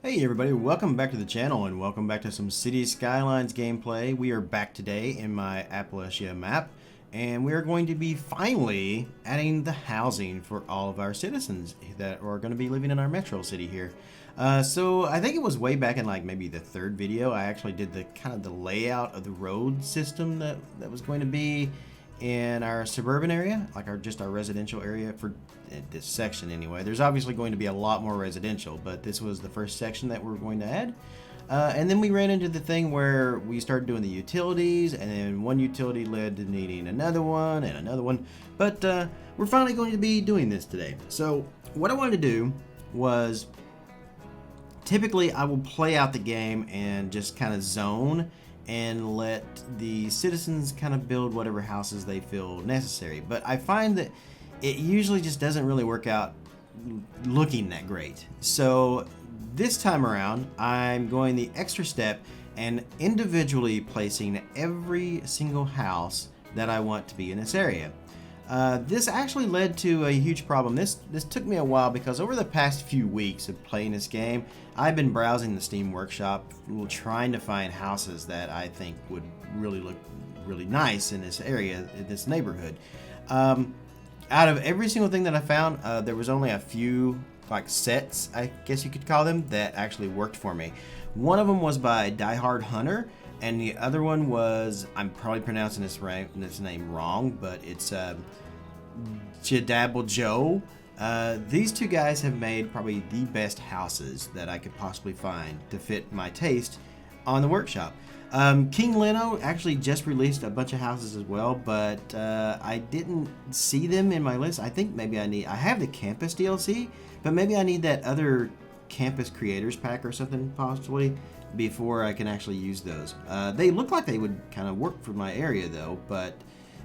Hey everybody, welcome back to the channel and welcome back to some City Skylines gameplay. We are back today in my Appalachia map and we are going to be finally adding the housing for all of our citizens that are going to be living in our metro city here. So I think it was way back in like maybe the third video I actually did the kind of the layout of the road system that was going to be in our suburban area, like our residential area for this section anyway. There's obviously going to be a lot more residential, but this was the first section that we're going to add. And then we ran into the thing where we started doing the utilities, and then one utility led to needing another one and another one. But we're finally going to be doing this today. So what I wanted to do was, typically I will play out the game and just kind of zone and let the citizens kind of build whatever houses they feel necessary. But I find that it usually just doesn't really work out looking that great. So this time around, I'm going the extra step and individually placing every single house that I want to be in this area. This actually led to a huge problem. This took me a while because over the past few weeks of playing this game, I've been browsing the Steam Workshop, trying to find houses that I think would really look really nice in this area, in this neighborhood. Out of every single thing that I found, there was only a few like sets, I guess you could call them, that actually worked for me. One of them was by Die Hard Hunter, and the other one was, I'm probably pronouncing this name wrong, but it's Jadable Joe. These two guys have made probably the best houses that I could possibly find to fit my taste on the workshop. King Leno actually just released a bunch of houses as well, but I didn't see them in my list. I think maybe I have the Campus DLC, but maybe I need that other Campus Creators Pack or something possibly before I can actually use those. They look like they would kind of work for my area though, but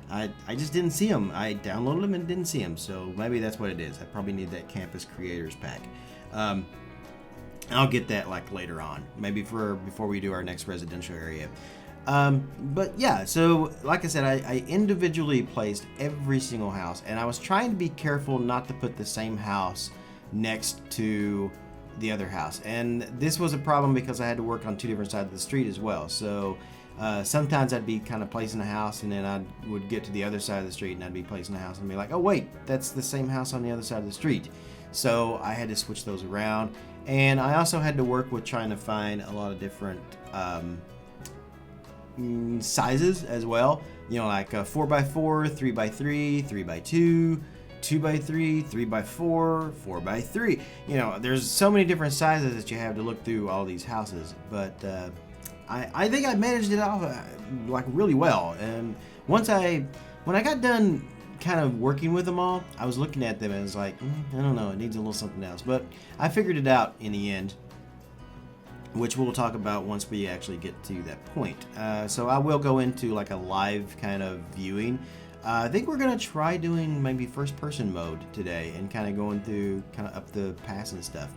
I just didn't see them. I downloaded them and didn't see them, so maybe that's what it is. I probably need that Campus Creators Pack. I'll get that like later on, maybe before we do our next residential area. But yeah, so like I said, I individually placed every single house, and I was trying to be careful not to put the same house next to the other house. And this was a problem because I had to work on two different sides of the street as well. So sometimes I'd be kind of placing a house, and then I would get to the other side of the street and I'd be placing a house and be like, oh wait, that's the same house on the other side of the street. So I had to switch those around. And I also had to work with trying to find a lot of different sizes as well. You know, like 4x4, 3x3, 3x2, 2x3, 3x4, 4x3. You know, there's so many different sizes that you have to look through all these houses. But I think I managed it off like really well. And when I got done kind of working with them all, I was looking at them and was like, I don't know, it needs a little something else. But I figured it out in the end, which we'll talk about once we actually get to that point. So I will go into like a live kind of viewing. I think we're going to try doing maybe first person mode today and kind of going through kind of up the pass and stuff.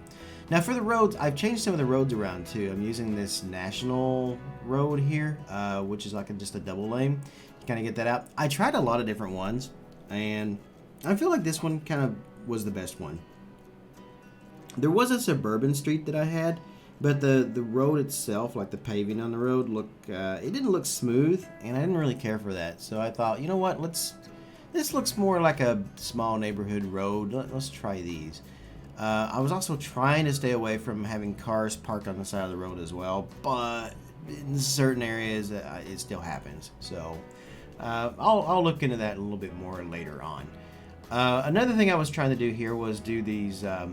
Now for the roads, I've changed some of the roads around too. I'm using this national road here, which is like just a double lane. Kind of get that out. I tried a lot of different ones, and I feel like this one kind of was the best one. There was a suburban street that I had, but the road itself, like the paving on the road, it didn't look smooth, and I didn't really care for that. So I thought, you know what, this looks more like a small neighborhood road. Let's try these. I was also trying to stay away from having cars parked on the side of the road as well, but in certain areas it still happens. So I'll look into that a little bit more later on. Another thing I was trying to do here was do these, I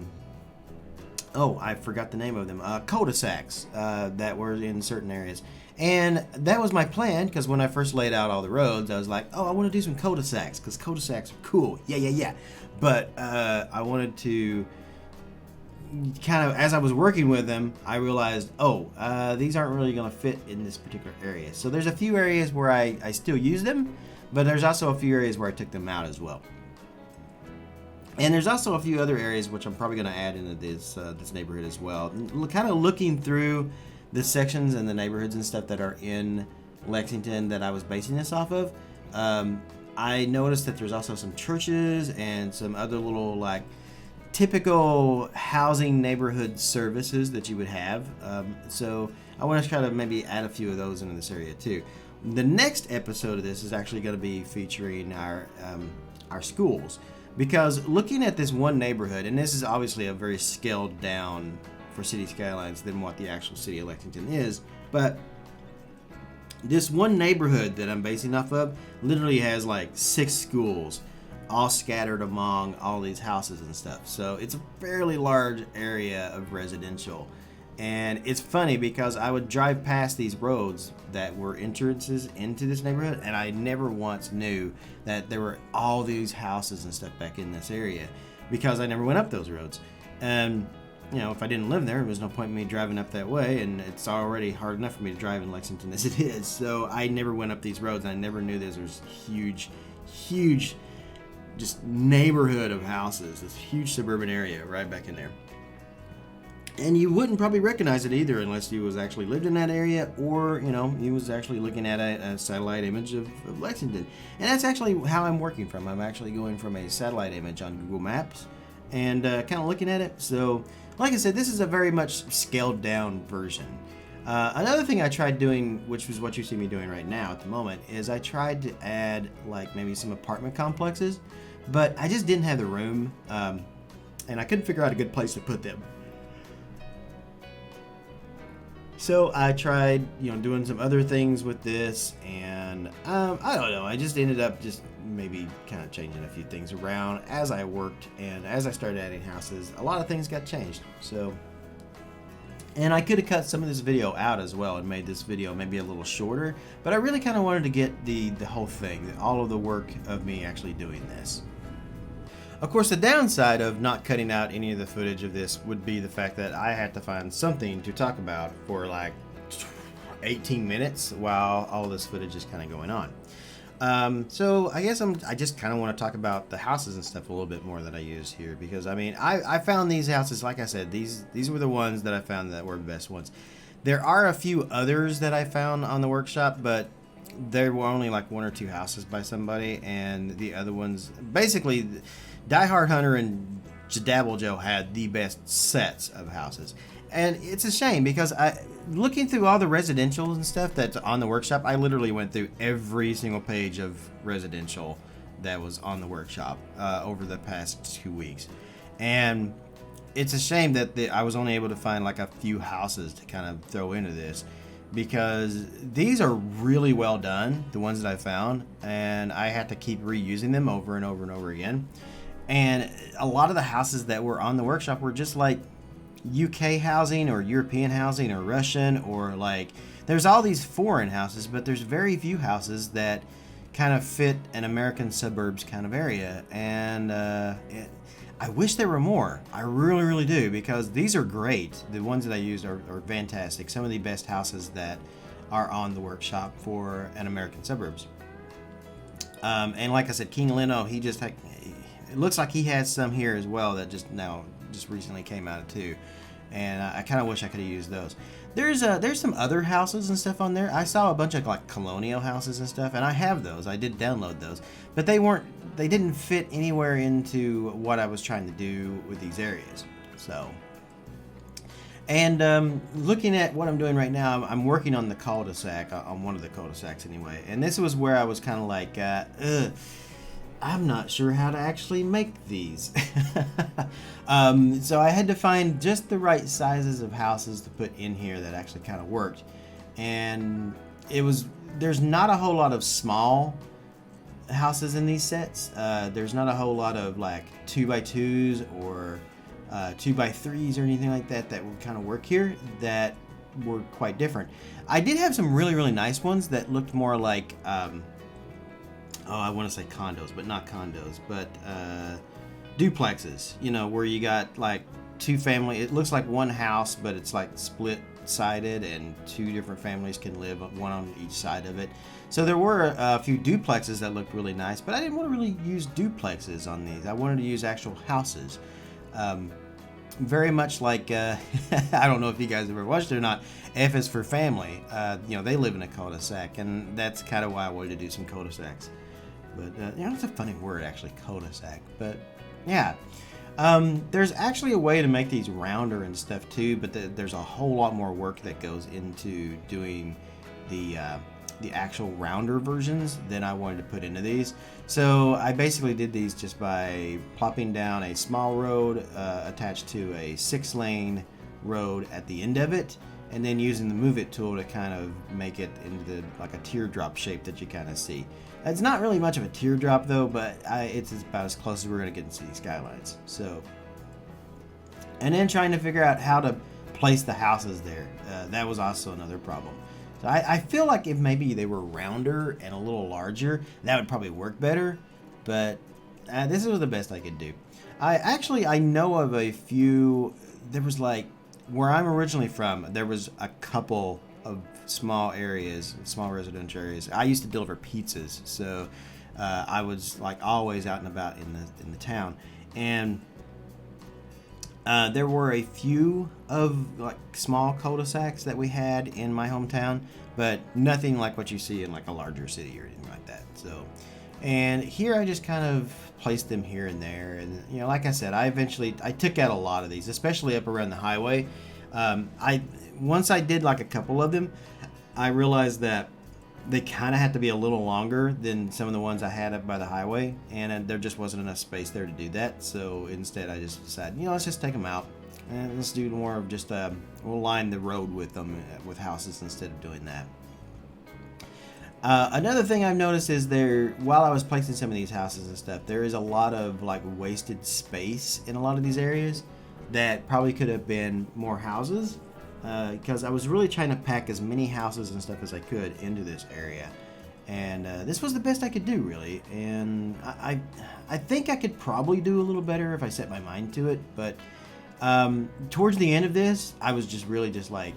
forgot the name of them, cul-de-sacs that were in certain areas. And that was my plan, because when I first laid out all the roads, I was like, oh, I want to do some cul-de-sacs, because cul-de-sacs are cool. Yeah. But I wanted to kind of, as I was working with them, I realized, these aren't really going to fit in this particular area. So there's a few areas where I still use them, but there's also a few areas where I took them out as well. And there's also a few other areas which I'm probably going to add into this neighborhood as well. Kind of looking through the sections and the neighborhoods and stuff that are in Lexington that I was basing this off of, I noticed that there's also some churches and some other little like typical housing neighborhood services that you would have. So I want to try to maybe add a few of those into this area too. The next episode of this is actually going to be featuring our schools, because looking at this one neighborhood, and this is obviously a very scaled down for City Skylines than what the actual city of Lexington is, but this one neighborhood that I'm basing off of literally has like 6 schools all scattered among all these houses and stuff. So it's a fairly large area of residential. And it's funny because I would drive past these roads that were entrances into this neighborhood, and I never once knew that there were all these houses and stuff back in this area because I never went up those roads. And you know, if I didn't live there was no point in me driving up that way, and it's already hard enough for me to drive in Lexington as it is. So I never went up these roads, and I never knew there was huge just neighborhood of houses, this huge suburban area right back in there. And you wouldn't probably recognize it either unless you was actually lived in that area, or you know, you was actually looking at a satellite image of Lexington. And that's actually how I'm working from. I'm actually going from a satellite image on Google Maps and kind of looking at it. So like I said, this is a very much scaled down version. Another thing I tried doing, which was what you see me doing right now at the moment, is I tried to add like maybe some apartment complexes, but I just didn't have the room, and I couldn't figure out a good place to put them. So I tried, you know, doing some other things with this, and I don't know, I just ended up just maybe kind of changing a few things around as I worked, and as I started adding houses, a lot of things got changed. So, and I could have cut some of this video out as well and made this video maybe a little shorter, but I really kind of wanted to get the whole thing, all of the work of me actually doing this. Of course, the downside of not cutting out any of the footage of this would be the fact that I had to find something to talk about for like 18 minutes while all this footage is kind of going on. So I guess I just kind of want to talk about the houses and stuff a little bit more that I use here, because I mean, I found these houses, like I said, these were the ones that I found that were the best ones. There are a few others that I found on the workshop, but there were only like 1 or 2 houses by somebody, and the other ones, basically, Die Hard Hunter and Jadabble Joe had the best sets of houses. And it's a shame because looking through all the residential and stuff that's on the workshop, I literally went through every single page of residential that was on the workshop over the past 2 weeks. And it's a shame that I was only able to find like a few houses to kind of throw into this, because these are really well done, the ones that I found, and I had to keep reusing them over and over and over again. And a lot of the houses that were on the workshop were just like UK housing or European housing or Russian, or like there's all these foreign houses, but there's very few houses that kind of fit an American suburbs kind of area. And I wish there were more. I really, really do, because these are great. The ones that I used are fantastic. Some of the best houses that are on the workshop for an American suburbs. And like I said, King Leno, it looks like he has some here as well that just recently came out too, and I kind of wish I could have used those. There's some other houses and stuff on there. I saw a bunch of like colonial houses and stuff, and I have those. I did download those, but they didn't fit anywhere into what I was trying to do with these areas. So, and looking at what I'm doing right now, I'm working on the cul-de-sac, on one of the cul-de-sacs anyway, and this was where I was kind of like, I'm not sure how to actually make these. So I had to find just the right sizes of houses to put in here that actually kind of worked. And there's not a whole lot of small houses in these sets. There's not a whole lot of like 2x2s or 2x3s or anything like that would kind of work here, that were quite different. I did have some really, really nice ones that looked more like I want to say condos, but not condos, but duplexes, you know, where you got like 2 family, it looks like one house, but it's like split sided, and 2 different families can live, one on each side of it. So there were a few duplexes that looked really nice, but I didn't want to really use duplexes on these. I wanted to use actual houses. Very much like, I don't know if you guys ever watched it or not, F is for family. You know, they live in a cul-de-sac, and that's kind of why I wanted to do some cul-de-sacs. But, you know, it's a funny word, actually, cul-de-sac. But, yeah. There's actually a way to make these rounder and stuff too, but there's a whole lot more work that goes into doing the actual rounder versions than I wanted to put into these. So I basically did these just by plopping down a small road attached to a 6-lane road at the end of it, and then using the move it tool to kind of make it into like a teardrop shape that you kind of see. It's not really much of a teardrop though, but it's about as close as we're going to get to City Skylines. So, and then trying to figure out how to place the houses there. That was also another problem. So I feel like if maybe they were rounder and a little larger, that would probably work better. But this was the best I could do. I know of a few. There was like, where I'm originally from, there was a couple of small residential areas. I used to deliver pizzas, so I was like always out and about in the town, and there were a few of like small cul-de-sacs that we had in my hometown, but nothing like what you see in like a larger city or anything like that. So, and here I just kind of placed them here and there, and you know, like I said, I took out a lot of these, especially up around the highway. Once I did like a couple of them, I realized that they kind of had to be a little longer than some of the ones I had up by the highway, and there just wasn't enough space there to do that. So instead, I just decided, let's just take them out and let's do more of just we'll line the road with them with houses instead of doing that. Another thing I've noticed is while I was placing some of these houses and stuff, there is a lot of like wasted space in a lot of these areas that probably could have been more houses. Because I was really trying to pack as many houses and stuff as I could into this area, and this was the best I could do, really. And I think I could probably do a little better if I set my mind to it. But towards the end of this, I was just really just like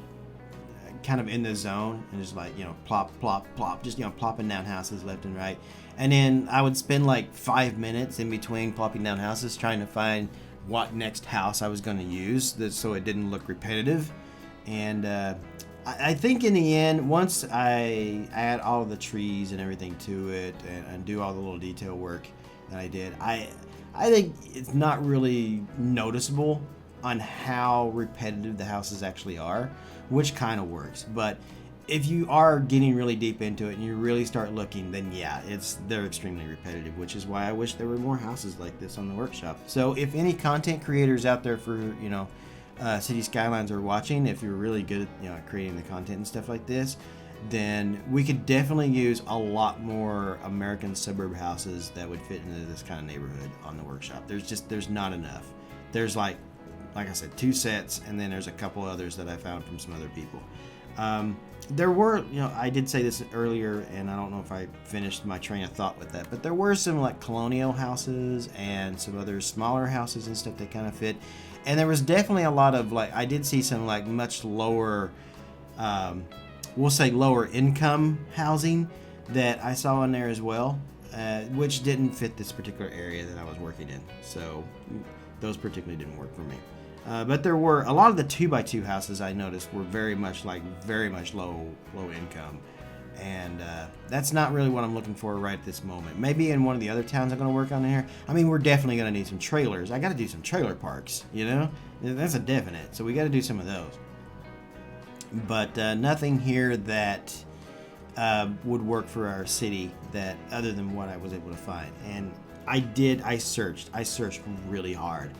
kind of in the zone and just like plop, plop, plop, just plopping down houses left and right. And then I would spend like 5 minutes in between plopping down houses trying to find what next house I was going to use, so it didn't look repetitive. And I think in the end, once I add all of the trees and everything to it and do all the little detail work that I did, I think it's not really noticeable on how repetitive the houses actually are, which kind of works. But if you are getting really deep into it and you really start looking, then yeah, they're extremely repetitive, which is why I wish there were more houses like this on the workshop. So if any content creators out there for City Skylines are watching, if you're really good at creating the content and stuff like this, then we could definitely use a lot more American suburb houses that would fit into this kind of neighborhood on the workshop. There's not enough. There's like I said, 2 sets, and then there's a couple others that I found from some other people. There were, I did say this earlier, and I don't know if I finished my train of thought with that, but there were some like colonial houses and some other smaller houses and stuff that kind of fit. And there was definitely a lot of I did see some like much lower, we'll say lower income housing that I saw in there as well, which didn't fit this particular area that I was working in. So those particularly didn't work for me. But there were a lot of the 2x2 houses I noticed were very much low income. And that's not really what I'm looking for right at this moment. Maybe in one of the other towns I'm going to work on here. I mean, we're definitely going to need some trailers. I got to do some trailer parks, That's a definite. So we got to do some of those. But nothing here that would work for our city that other than what I was able to find. And I searched really hard.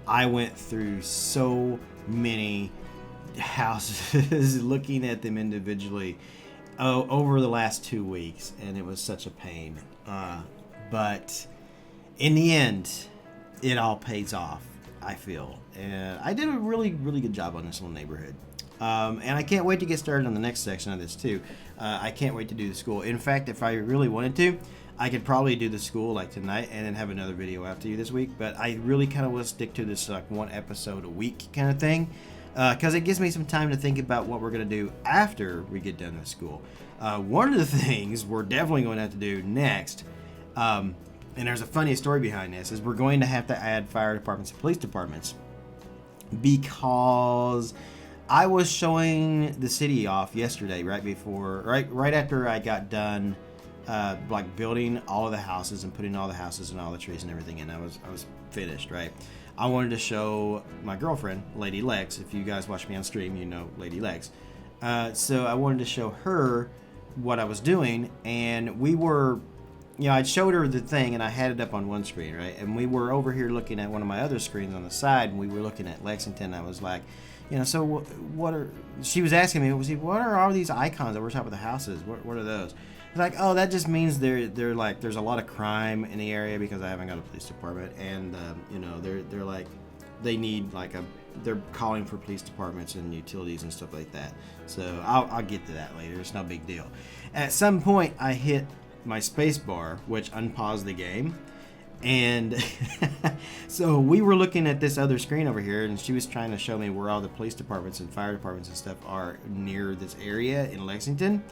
I went through so many houses looking at them individually over the last 2 weeks, and it was such a pain. But in the end, it all pays off, I feel. And I did a really, really good job on this little neighborhood. And I can't wait to get started on the next section of this too. I can't wait to do the school. In fact, if I really wanted to, I could probably do the school like tonight and then have another video after you this week. But I really kind of want to stick to this like 1 episode a week kind of thing. Because it gives me some time to think about what we're going to do after we get done with school. One of the things we're definitely going to have to do next, and there's a funny story behind this, is we're going to have to add fire departments and police departments. Because I was showing the city off yesterday, right after I got done building all of the houses and putting all the houses and all the trees and everything in. I was finished, right? I wanted to show my girlfriend, Lady Lex. If you guys watch me on stream, you know Lady Lex. So I wanted to show her what I was doing, and we were, I showed her the thing, and I had it up on one screen, right? And we were over here looking at one of my other screens on the side, and we were looking at Lexington. I was like, so what are? She was asking me, what are all these icons over top of the houses? What are those? It's like, oh, that just means they're like there's a lot of crime in the area because I haven't got a police department, and they're like they need like they're calling for police departments and utilities and stuff like that. So I'll get to that later. It's no big deal. At some point, I hit my space bar, which unpaused the game, and so we were looking at this other screen over here, and she was trying to show me where all the police departments and fire departments and stuff are near this area in Lexington.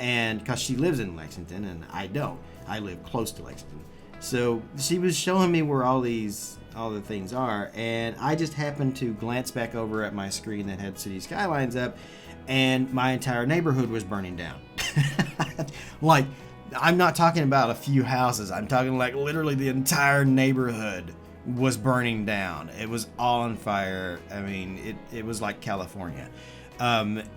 And because she lives in Lexington and I don't, I live close to Lexington. So she was showing me where all the things are, and I just happened to glance back over at my screen that had City Skylines up, and my entire neighborhood was burning down. Like, I'm not talking about a few houses. I'm talking like literally the entire neighborhood was burning down. It was all on fire. I mean, it was like California.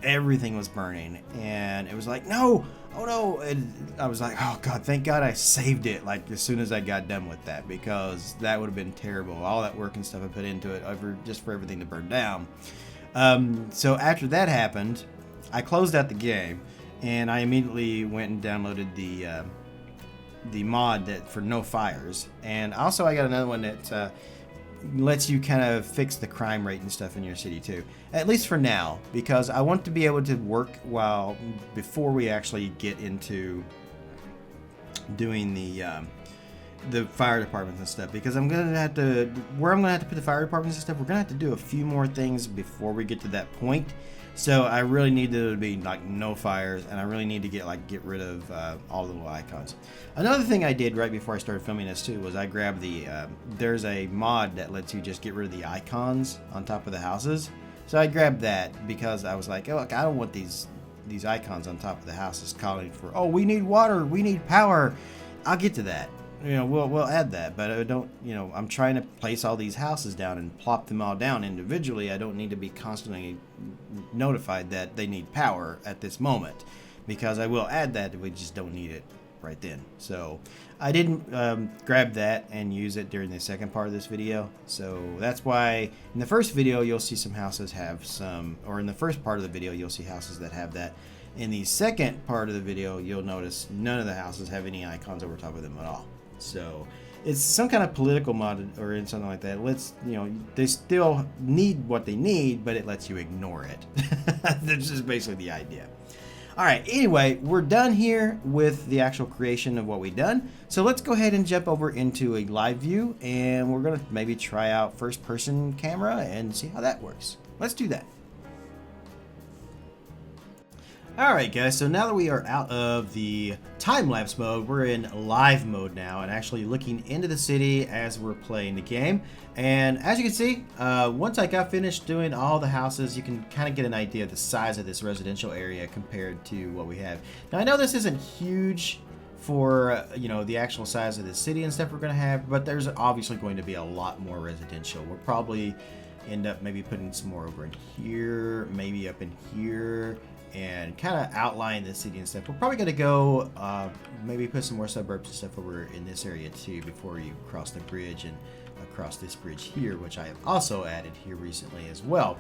Everything was burning, and it was like, no, oh no. And I was like, oh God, thank God I saved it like as soon as I got done with that, because that would have been terrible. All that work and stuff I put into it just for everything to burn down. So after that happened, I closed out the game, and I immediately went and downloaded the mod for no fires. And also I got another one that lets you kind of fix the crime rate and stuff in your city too, at least for now, because I want to be able to work before we actually get into doing the fire departments and stuff, because I'm gonna have to put the fire departments and stuff, we're gonna have to do a few more things before we get to that point. So I really need there to be like no fires, and I really need to get rid of all the little icons. Another thing I did right before I started filming this too was I grabbed there's a mod that lets you just get rid of the icons on top of the houses. So I grabbed that because I was like, oh, look, I don't want these icons on top of the houses calling for, oh, we need water, we need power. I'll get to that. We'll add that, but I don't, I'm trying to place all these houses down and plop them all down individually. I don't need to be constantly notified that they need power at this moment, because I will add that, we just don't need it right then. So I didn't grab that and use it during the second part of this video. So that's why in the first video, you'll see some houses have some, or in the first part of the video, you'll see houses that have that. In the second part of the video, you'll notice none of the houses have any icons over top of them at all. So it's some kind of political mod or something like that. They still need what they need, but it lets you ignore it. That's just basically the idea. All right, anyway, we're done here with the actual creation of what we've done. So let's go ahead and jump over into a live view, and we're gonna maybe try out first person camera and see how that works. Let's do that. Alright guys, so now that we are out of the time-lapse mode, we're in live mode now and actually looking into the city as we're playing the game. And as you can see, once I got finished doing all the houses, you can kind of get an idea of the size of this residential area compared to what we have. Now I know this isn't huge for the actual size of the city and stuff we're going to have, but there's obviously going to be a lot more residential. We'll probably end up maybe putting some more over in here, maybe up in here, and kind of outline the city and stuff. We're probably going to go maybe put some more suburbs and stuff over in this area too before you cross the bridge and across this bridge here, which I have also added here recently as well.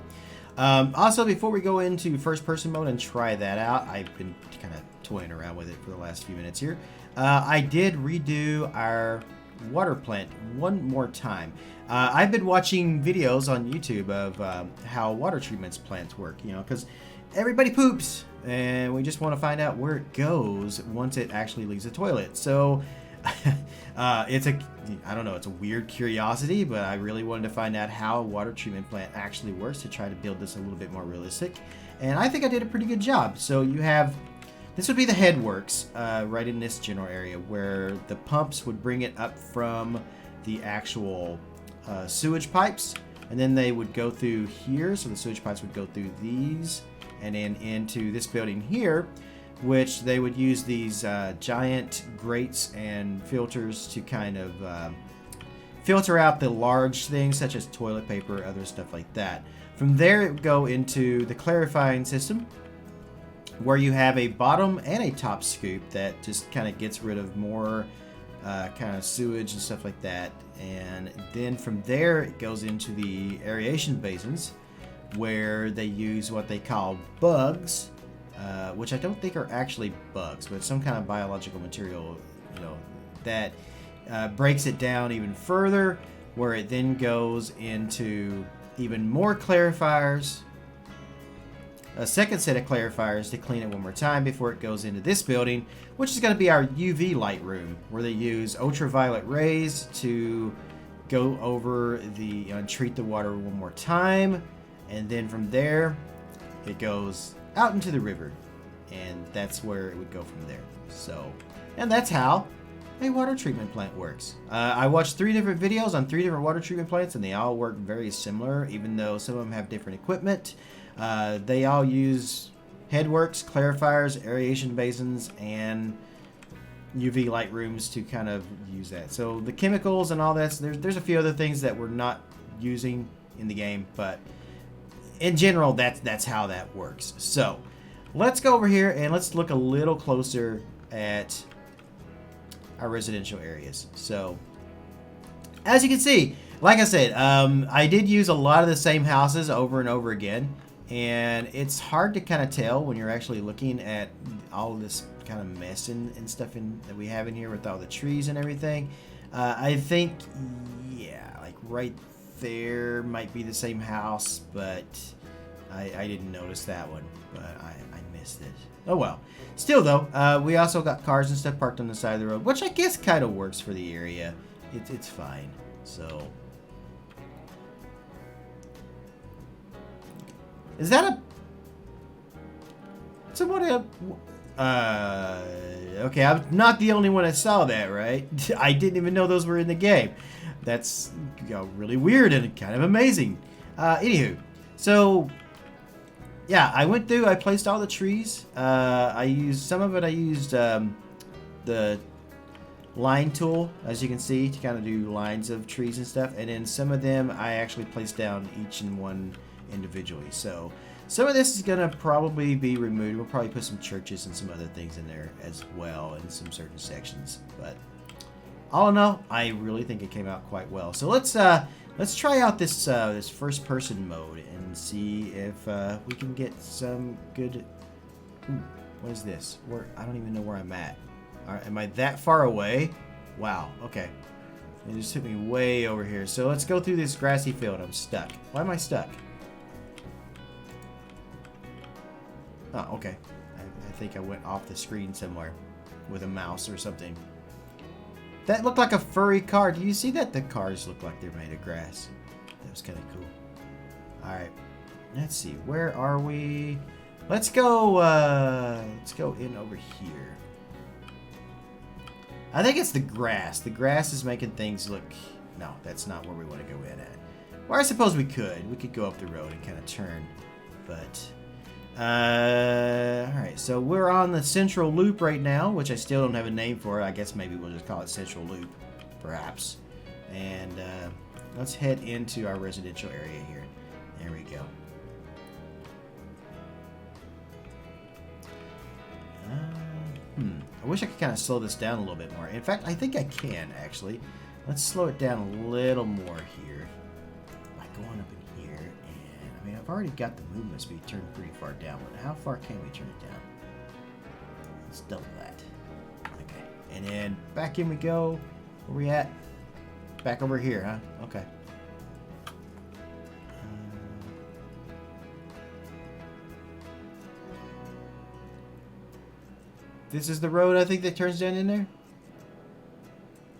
Also, before we go into first person mode and try that out, I've been kind of toying around with it for the last few minutes here. I did redo our water plant one more time. I've been watching videos on YouTube of how water treatment plants work, because everybody poops, and we just want to find out where it goes once it actually leaves the toilet. So it's a weird curiosity, but I really wanted to find out how a water treatment plant actually works to try to build this a little bit more realistic. And I think I did a pretty good job. So this would be the head works right in this general area where the pumps would bring it up from the actual sewage pipes, and then they would go through here. So the sewage pipes would go through these and then into this building here, which they would use these giant grates and filters to kind of filter out the large things such as toilet paper, other stuff like that. From there, it would go into the clarifying system, where you have a bottom and a top scoop that just kind of gets rid of more kind of sewage and stuff like that. And then from there, it goes into the aeration basins, where they use what they call bugs, which I don't think are actually bugs, but some kind of biological material, you know, that breaks it down even further, where it then goes into even more clarifiers, a second set of clarifiers to clean it one more time before it goes into this building, which is going to be our UV light room, where they use ultraviolet rays to go over the and treat the water one more time. And then from there, it goes out into the river, and that's where it would go from there. So, and that's how a water treatment plant works. I watched 3 different videos on 3 different water treatment plants, and they all work very similar, even though some of them have different equipment. They all use headworks, clarifiers, aeration basins, and UV light rooms to kind of use that. So the chemicals and all that, there's a few other things that we're not using in the game, but in general, that's how that works. So let's go over here and let's look a little closer at our residential areas. So as you can see, like I said, I did use a lot of the same houses over and over again, and it's hard to kind of tell when you're actually looking at all of this kind of mess and stuff that we have in here with all the trees and everything. I think, yeah, like right there might be the same house, but I didn't notice that one, but I missed it. Oh well. Still though, we also got cars and stuff parked on the side of the road, which I guess kind of works for the area. It's fine. So is that a somewhat okay, I'm not the only one that saw that, right? I didn't even know those were in the game. That's, you know, really weird and kind of amazing. Anywho, so yeah, I went through, I placed all the trees. I used some of it. I used the line tool, as you can see, to kind of do lines of trees and stuff, and then some of them I actually placed down each in one individually. So some of this is gonna probably be removed. We'll probably put some churches and some other things in there as well in some certain sections, but all in all, I really think it came out quite well. So let's try out this this first person mode and see if we can get some good. Ooh, what is this? I don't even know where I'm at. All right, am I that far away? Wow. Okay. It just took me way over here. So let's go through this grassy field. I'm stuck. Why am I stuck? Oh, okay. I think I went off the screen somewhere with a mouse or something. That looked like a furry car. Do you see that? The cars look like they're made of grass. That was kind of cool. Alright. Let's see. Where are we? Let's go in over here. I think it's the grass. The grass is making things look... No, that's not where we want to go in at. Or I suppose we could. We could go up the road and kind of turn. But... alright, so we're on the central loop right now, which I still don't have a name for. I guess maybe we'll just call it central loop, perhaps. And let's head into our residential area here. There we go. I wish I could kind of slow this down a little bit more. In fact, I think I can, actually. Let's slow it down a little more here by going up in here. And I mean, I've already got the movement speed turned pretty far down, but how far can we turn it down? Let's double that. Okay. And then back in we go. Where we at? Back over here, huh? Okay. This is the road, I think, that turns down in there?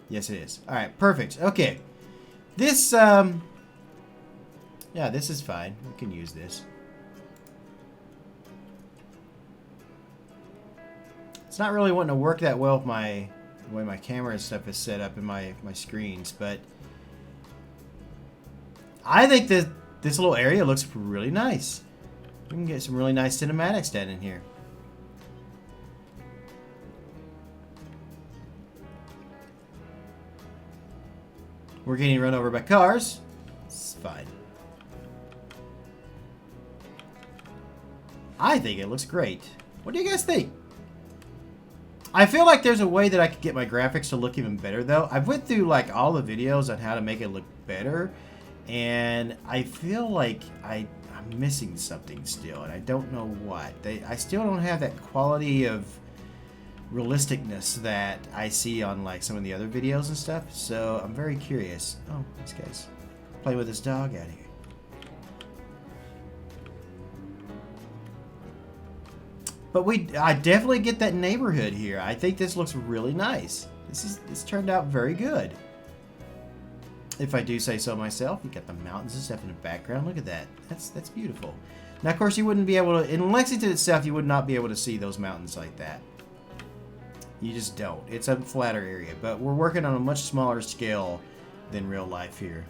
Yes, it is. Alright, perfect. Okay. This, yeah, this is fine. We can use this. It's not really wanting to work that well with the way my camera and stuff is set up in my screens, but I think that this little area looks really nice. We can get some really nice cinematics done in here. We're getting run over by cars. It's fine. I think it looks great. What do you guys think? I feel like there's a way that I could get my graphics to look even better, though. I've went through like all the videos on how to make it look better, and I feel like I'm missing something still, and I don't know what. I still don't have that quality of realisticness that I see on like some of the other videos and stuff. So I'm very curious. Oh, this guy's playing with his dog out here. But I definitely get that neighborhood here. I think this looks really nice. This turned out very good. If I do say so myself. You got the mountains and stuff in the background. Look at that. That's beautiful. Now, of course, you wouldn't be able to... In Lexington itself, you would not be able to see those mountains like that. You just don't. It's a flatter area. But we're working on a much smaller scale than real life here.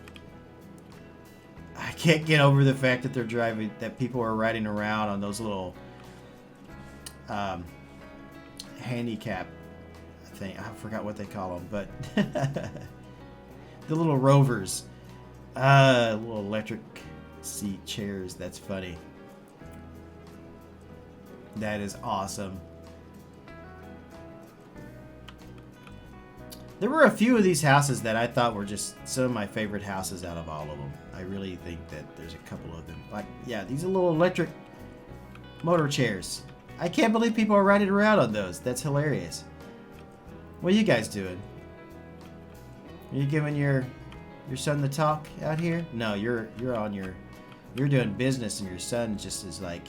I can't get over the fact that that people are riding around on those little... handicap thing. I forgot what they call them, but the little rovers, little electric seat chairs. That's funny. That is awesome. There were a few of these houses that I thought were just some of my favorite houses out of all of them. I really think that there's a couple of them. Like, yeah, these are little electric motor chairs. I can't believe people are riding around on those. That's hilarious. What are you guys doing? Are you giving your son the talk out here? No, you're doing business, and your son just is like,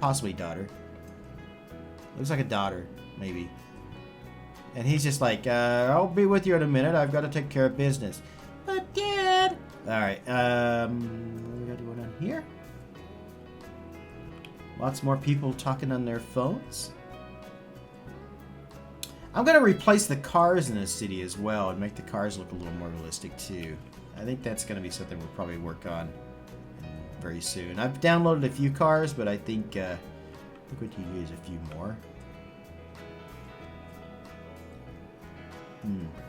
possibly daughter. Looks like a daughter, maybe. And he's just like, I'll be with you in a minute. I've got to take care of business. But Dad. All right. What we got going on here? Lots more people talking on their phones. I'm going to replace the cars in this city as well and make the cars look a little more realistic too. I think that's going to be something we'll probably work on very soon. I've downloaded a few cars, but I think we could use a few more.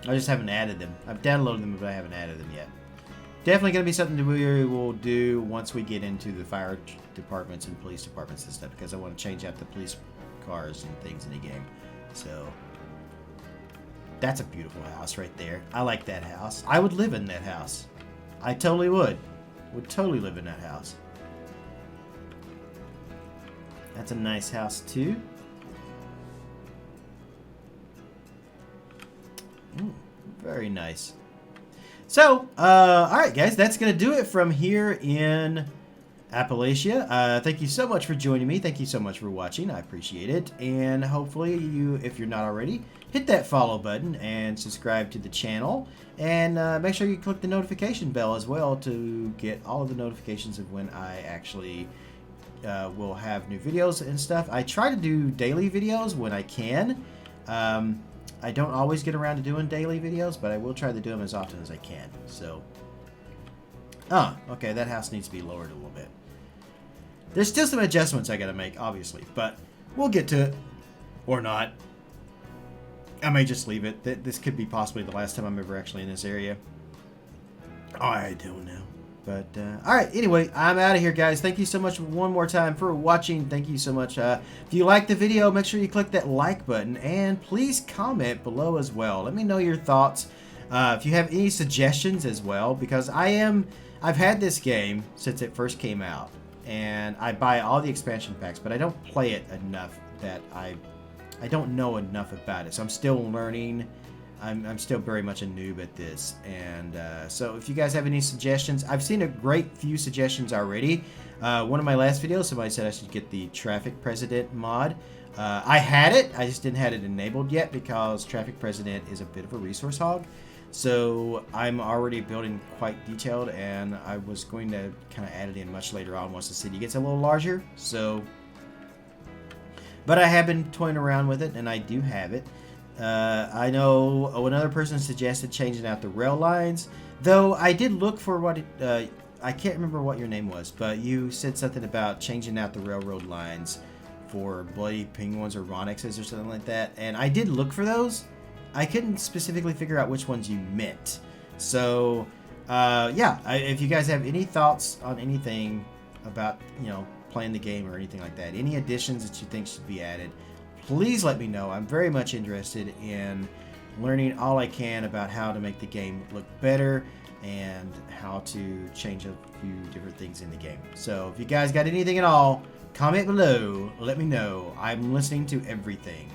I just haven't added them. I've downloaded them, but I haven't added them yet. Definitely going to be something that we will do once we get into the fire departments and police departments and stuff, because I want to change out the police cars and things in the game. So that's a beautiful house right there. I like that house. I would live in that house. I totally would. Would totally live in that house. That's a nice house too. Very nice. So, alright guys, that's going to do it from here in Appalachia. Thank you so much for joining me. Thank you so much for watching. I appreciate it. And hopefully you, if you're not already, hit that follow button and subscribe to the channel. And make sure you click the notification bell as well to get all of the notifications of when I actually will have new videos and stuff. I try to do daily videos when I can. I don't always get around to doing daily videos, but I will try to do them as often as I can. So, okay, that house needs to be lowered a little bit. There's still some adjustments I gotta make, obviously, but we'll get to it. Or not. I may just leave it. This could be possibly the last time I'm ever actually in this area. I don't know. But, alright, anyway, I'm out of here, guys. Thank you so much one more time for watching. Thank you so much. If you liked the video, make sure you click that like button. And please comment below as well. Let me know your thoughts. If you have any suggestions as well, because I've had this game since it first came out. And I buy all the expansion packs, but I don't play it enough that I don't know enough about it. So I'm still learning. I'm still very much a noob at this, and so if you guys have any suggestions, I've seen a great few suggestions already. One of my last videos, somebody said I should get the Traffic President mod. I had it, I just didn't have it enabled yet because Traffic President is a bit of a resource hog. So I'm already building quite detailed, and I was going to kind of add it in much later on once the city gets a little larger. So, but I have been toying around with it, and I do have it. I know another person suggested changing out the rail lines, though I did look for what I can't remember what your name was, but you said something about changing out the railroad lines for Bloody Penguins or Ronixes or something like that, and I did look for those. I couldn't specifically figure out which ones you meant, So, yeah, if you guys have any thoughts on anything about, playing the game or anything like that, any additions that you think should be added, please let me know. I'm very much interested in learning all I can about how to make the game look better and how to change a few different things in the game. So if you guys got anything at all, comment below. Let me know. I'm listening to everything,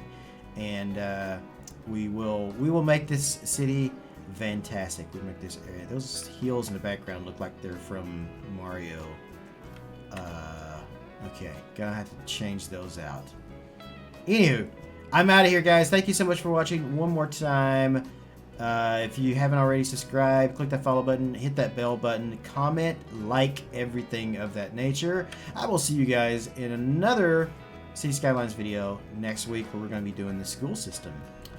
and we will make this city fantastic. We make this area. Those hills in the background look like they're from Mario. Okay, gonna have to change those out. Anywho, I'm out of here, guys. Thank you so much for watching one more time. If you haven't already subscribed, click that follow button, hit that bell button, comment, like, everything of that nature. I will see you guys in another City Skylines video next week where we're going to be doing the school system.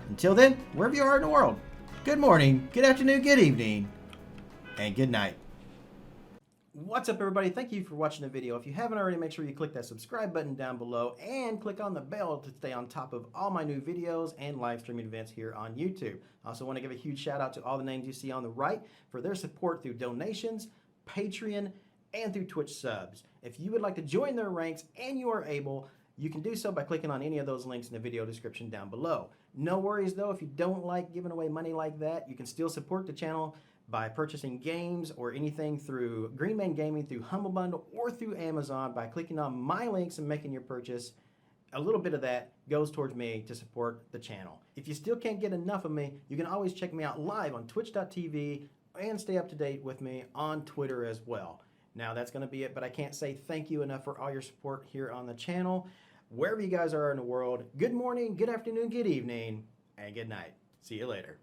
Until then, wherever you are in the world, good morning, good afternoon, good evening, and good night. What's up, everybody? Thank you for watching the video. If you haven't already, make sure you click that subscribe button down below and click on the bell to stay on top of all my new videos and live streaming events here on YouTube. I also want to give a huge shout out to all the names you see on the right for their support through donations, Patreon, and through Twitch subs. If you would like to join their ranks and you are able, you can do so by clicking on any of those links in the video description down below. No worries though, if you don't like giving away money like that, you can still support the channel by purchasing games or anything through Greenman Gaming, through Humble Bundle, or through Amazon by clicking on my links and making your purchase. A little bit of that goes towards me to support the channel. If you still can't get enough of me, you can always check me out live on twitch.tv and stay up to date with me on Twitter as well. Now that's going to be it, but I can't say thank you enough for all your support here on the channel. Wherever you guys are in the world, good morning, good afternoon, good evening, and good night. See you later.